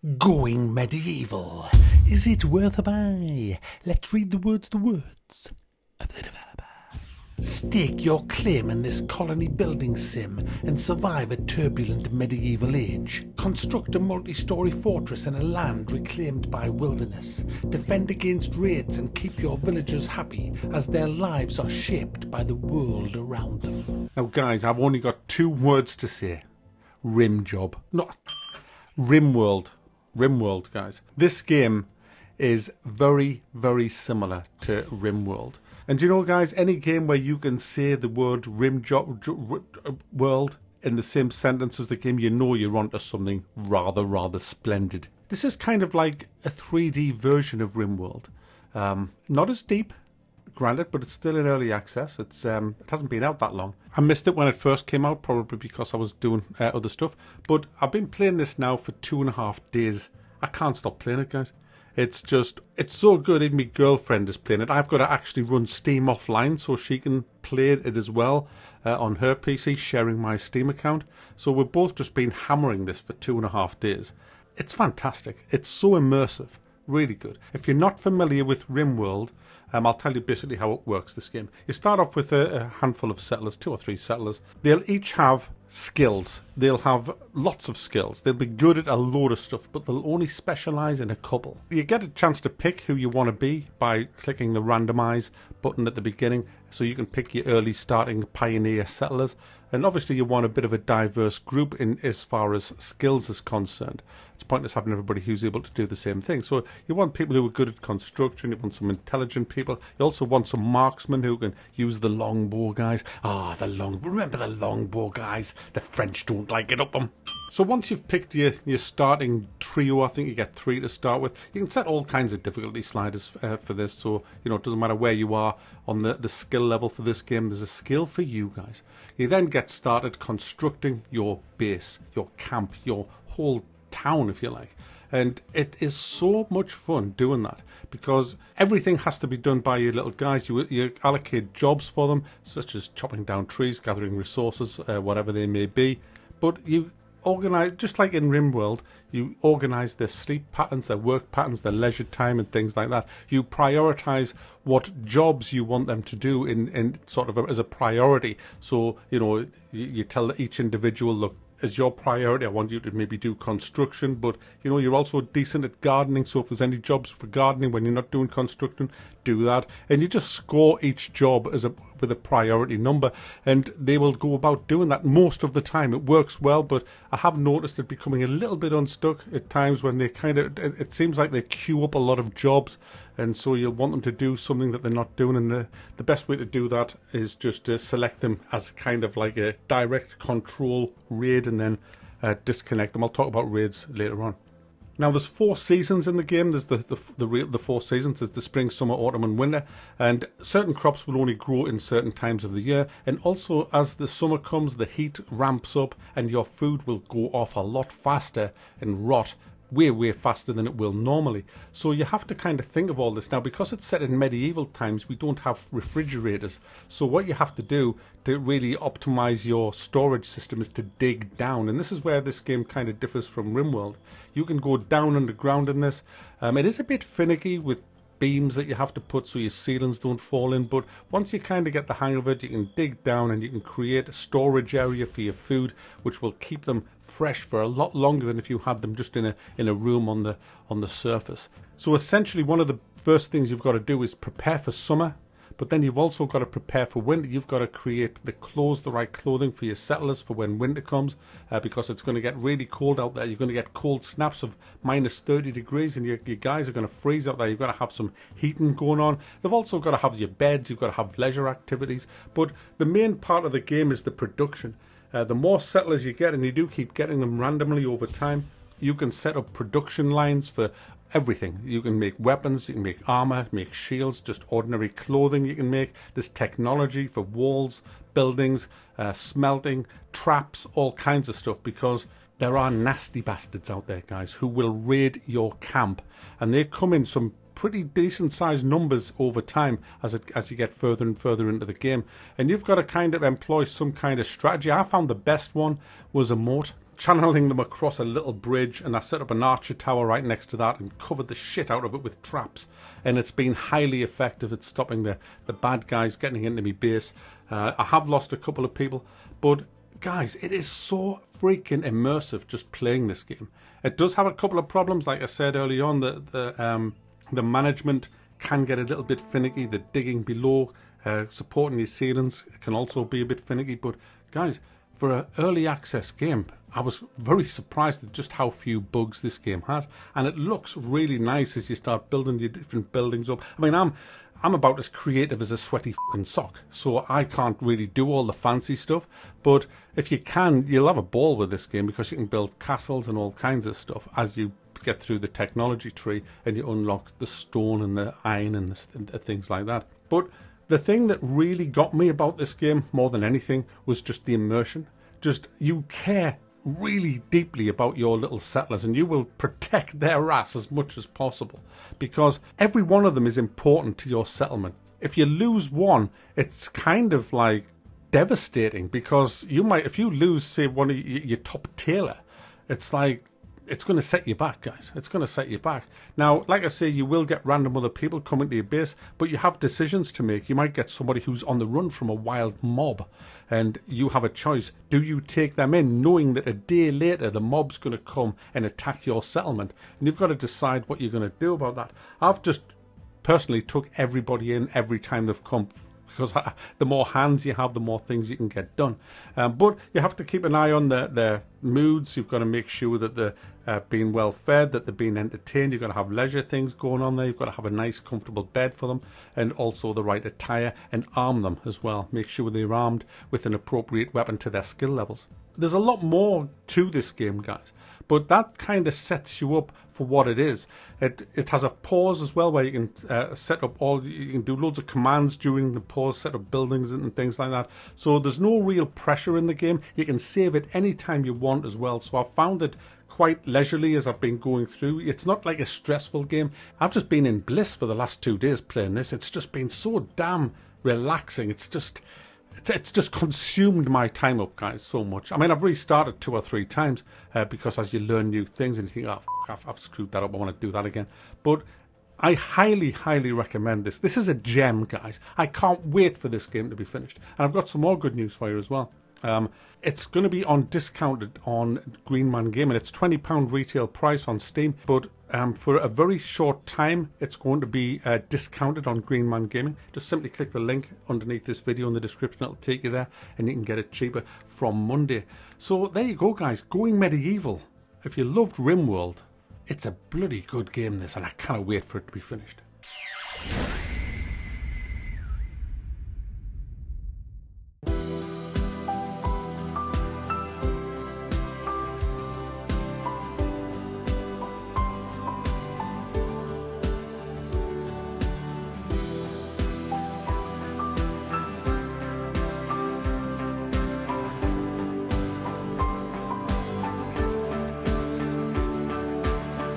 Going medieval. Is it worth a buy? Let's read the words of the developer. Stake your claim in this colony building sim and survive a turbulent medieval age. Construct a multi-story fortress in a land reclaimed by wilderness. Defend against raids and keep your villagers happy as their lives are shaped by the world around them. Now guys, I've only got two words to say. Rim job. Not Rimworld. Rimworld, guys. This game is very, very similar to Rimworld. And you know, guys, any game where you can say the word world in the same sentence as the game, you know you're onto something rather splendid. This is kind of like a 3D version of Rimworld. Not as deep, granted, but it's still in early access. It hasn't been out that long. I missed it when it first came out, probably because I was doing other stuff. But I've been playing this now for 2.5 days. I can't stop playing it, guys. It's so good. Even my girlfriend is playing it. I've got to actually run Steam offline so she can play it as well on her PC, sharing my Steam account. So we've both just been hammering this for 2.5 days. It's fantastic. It's so immersive. Really good. If you're not familiar with Rimworld, I'll tell you basically how it works, this game. You start off with a handful of settlers, 2 or 3 settlers. They'll each have skills. They'll have lots of skills. They'll be good at a load of stuff, but they'll only specialise in a couple. You get a chance to pick who you want to be by clicking the randomise button at the beginning, so you can pick your early starting pioneer settlers. And obviously you want a bit of a diverse group in as far as skills is concerned. It's pointless having everybody who's able to do the same thing. So you want people who are good at construction, you want some intelligent people, you also want some marksmen who can use the longbow guys. Remember the longbow guys? The French don't like it up them. So once you've picked your starting trio, I think you get 3 to start with, you can set all kinds of difficulty sliders for this. So, you know, it doesn't matter where you are on the skill level for this game. There's a skill for you guys. You then get started constructing your base, your camp, your whole town, if you like. And it is so much fun doing that because everything has to be done by your little guys. You allocate jobs for them, such as chopping down trees, gathering resources, whatever they may be. But you organize, just like in Rimworld, you organize their sleep patterns, their work patterns, their leisure time and things like that. You prioritize what jobs you want them to do in sort of as a priority. So, you know, you tell each individual, look, as your priority, I want you to maybe do construction, but you know, you're also decent at gardening, so if there's any jobs for gardening when you're not doing construction, do that. And you just score each job with a priority number, and they will go about doing that most of the time. It works well, but I have noticed it becoming a little bit unstuck at times when they it seems like they queue up a lot of jobs, and so you'll want them to do something that they're not doing, and the best way to do that is just to select them as kind of like a direct control raid and then disconnect them. I'll talk about raids later on. Now there's 4 seasons in the game. There's the 4 seasons. There's the spring, summer, autumn and winter, and certain crops will only grow in certain times of the year. And also as the summer comes, the heat ramps up and your food will go off a lot faster and rot way faster than it will normally. So you have to kind of think of all this. Now, because it's set in medieval times, we don't have refrigerators. So what you have to do to really optimize your storage system is to dig down. And this is where this game kind of differs from Rimworld. You can go down underground in this. It is a bit finicky with beams that you have to put so your ceilings don't fall in, but once you kind of get the hang of it, you can dig down and you can create a storage area for your food, which will keep them fresh for a lot longer than if you had them just in a room on the surface. So essentially, one of the first things you've got to do is prepare for summer. But then you've also got to prepare for winter. You've got to create the right clothing for your settlers for when winter comes, because it's going to get really cold out there. You're going to get cold snaps of minus 30 degrees and your guys are going to freeze out there. You've got to have some heating going on. They've also got to have your beds. You've got to have leisure activities. But the main part of the game is the production. The more settlers you get, and you do keep getting them randomly over time, you can set up production lines for everything. You can make weapons, you can make armor, make shields, just ordinary clothing you can make. There's technology for walls, buildings, smelting, traps, all kinds of stuff, because there are nasty bastards out there, guys, who will raid your camp, and they come in some pretty decent sized numbers over time as you get further and further into the game, and you've got to kind of employ some kind of strategy. I found the best one was a moat. channeling them across a little bridge, and I set up an archer tower right next to that and covered the shit out of it with traps, and it's been highly effective at stopping the bad guys getting into my base. I have lost a couple of people, but guys, it is so freaking immersive just playing this game. It does have a couple of problems, like I said early on. The management can get a little bit finicky. The digging below, supporting your ceilings can also be a bit finicky. But guys, for an early access game, I was very surprised at just how few bugs this game has, and it looks really nice as you start building your different buildings up. I mean, I'm about as creative as a sweaty fucking sock, so I can't really do all the fancy stuff, but if you can, you'll have a ball with this game, because you can build castles and all kinds of stuff as you get through the technology tree and you unlock the stone and the iron and the things like that. But the thing that really got me about this game more than anything was just the immersion. Just, you care really deeply about your little settlers, and you will protect their ass as much as possible, because every one of them is important to your settlement. If you lose one, it's kind of like devastating, because you might, if you lose, say, one of your top tailor, it's like, it's going to set you back, guys. It's going to set you back. Now, like I say, you will get random other people coming to your base, but you have decisions to make. You might get somebody who's on the run from a wild mob, and you have a choice. Do you take them in, knowing that a day later the mob's going to come and attack your settlement? And you've got to decide what you're going to do about that. I've just personally took everybody in every time they've come, because the more hands you have, the more things you can get done. But you have to keep an eye on their moods. You've got to make sure that they're being well fed, that they're being entertained. You've got to have leisure things going on there. You've got to have a nice, comfortable bed for them, and also the right attire, and arm them as well. Make sure they're armed with an appropriate weapon to their skill levels. There's a lot more to this game, guys, but that kind of sets you up for what it is. It has a pause as well, where you can set up you can do loads of commands during the pause, set up buildings and things like that. So there's no real pressure in the game. You can save it any time you want as well. So I've found it quite leisurely as I've been going through. It's not like a stressful game. I've just been in bliss for the last 2 days playing this. It's just been so damn relaxing. It's just consumed my time up, guys, so much. I mean, I've restarted 2 or 3 times because as you learn new things and you think, oh, I've screwed that up, I want to do that again. But I highly, highly recommend this. This is a gem, guys. I can't wait for this game to be finished. And I've got some more good news for you as well. It's going to be discounted on Green Man Gaming. It's £20 retail price on Steam, but for a very short time, it's going to be discounted on Green Man Gaming. Just simply click the link underneath this video in the description. It'll take you there, and you can get it cheaper from Monday. So there you go, guys. Going medieval. If you loved Rimworld, it's a bloody good game, this, and I cannot wait for it to be finished.